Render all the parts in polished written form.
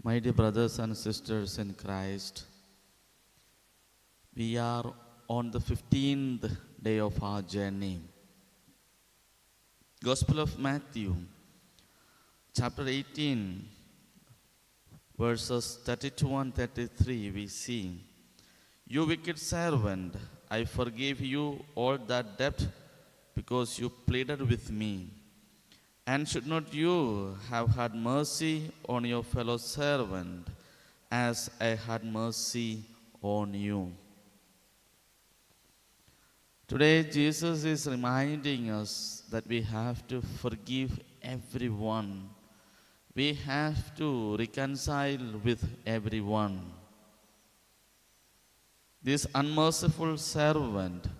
My dear brothers and sisters in Christ, we are on the 15th day of our journey. Gospel of Matthew, chapter 18, verses 32 and 33, we see, "You wicked servant, I forgave you all that debt because you pleaded with me. And should not you have had mercy on your fellow servant as I had mercy on you?" Today, Jesus is reminding us that we have to forgive everyone. We have to reconcile with everyone. This unmerciful servant,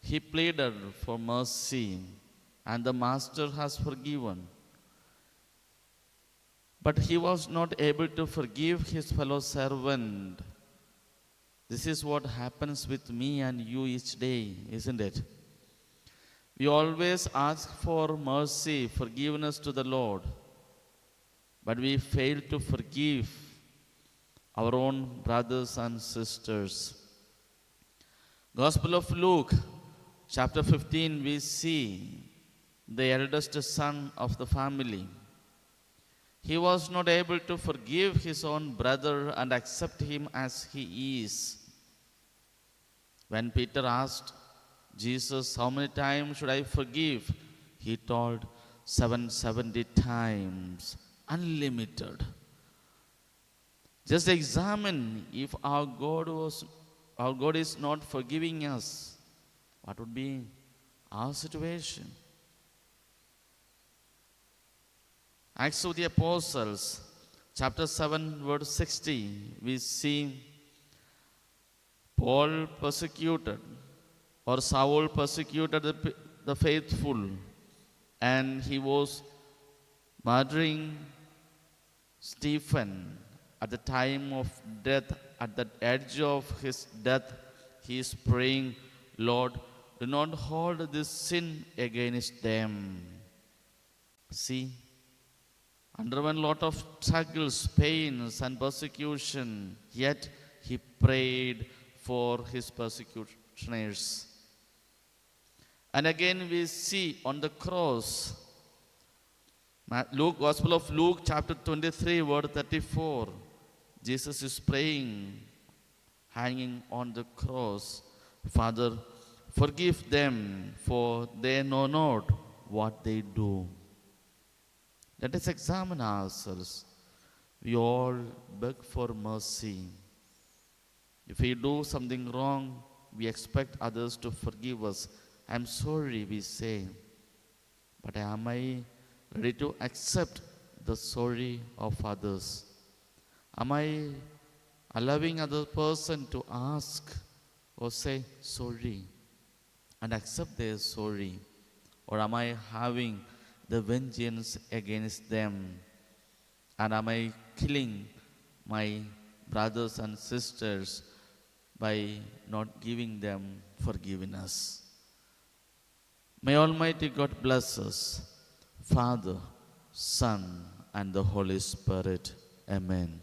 he pleaded for mercy, and the master has forgiven. But he was not able to forgive his fellow servant. This is what happens with me and you each day, isn't it? We always ask for mercy, forgiveness to the Lord, but we fail to forgive our own brothers and sisters. Gospel of Luke, chapter 15, we see the eldest son of the family. He was not able to forgive his own brother and accept him as he is. When Peter asked Jesus, "How many times should I forgive?" he told 770 times, unlimited. Just examine if our God is not forgiving us, what would be our situation? Acts of the Apostles, chapter 7, verse 60, we see Paul persecuted, or Saul persecuted the faithful, and he was murdering Stephen. At the time of death, at the edge of his death, he is praying, "Lord, do not hold this sin against them." See, underwent a lot of struggles, pains, and persecution, yet he prayed for his persecutioners. And again we see on the cross, Gospel of Luke, chapter 23, verse 34, Jesus is praying, hanging on the cross, "Father, forgive them, for they know not what they do." Let us examine ourselves. We all beg for mercy. If we do something wrong, we expect others to forgive us. "I'm sorry," we say. But am I ready to accept the sorry of others? Am I allowing other person to ask or say sorry and accept their sorry? Or am I having the vengeance against them? And am I killing my brothers and sisters by not giving them forgiveness? May Almighty God bless us, Father, Son, and the Holy Spirit. Amen.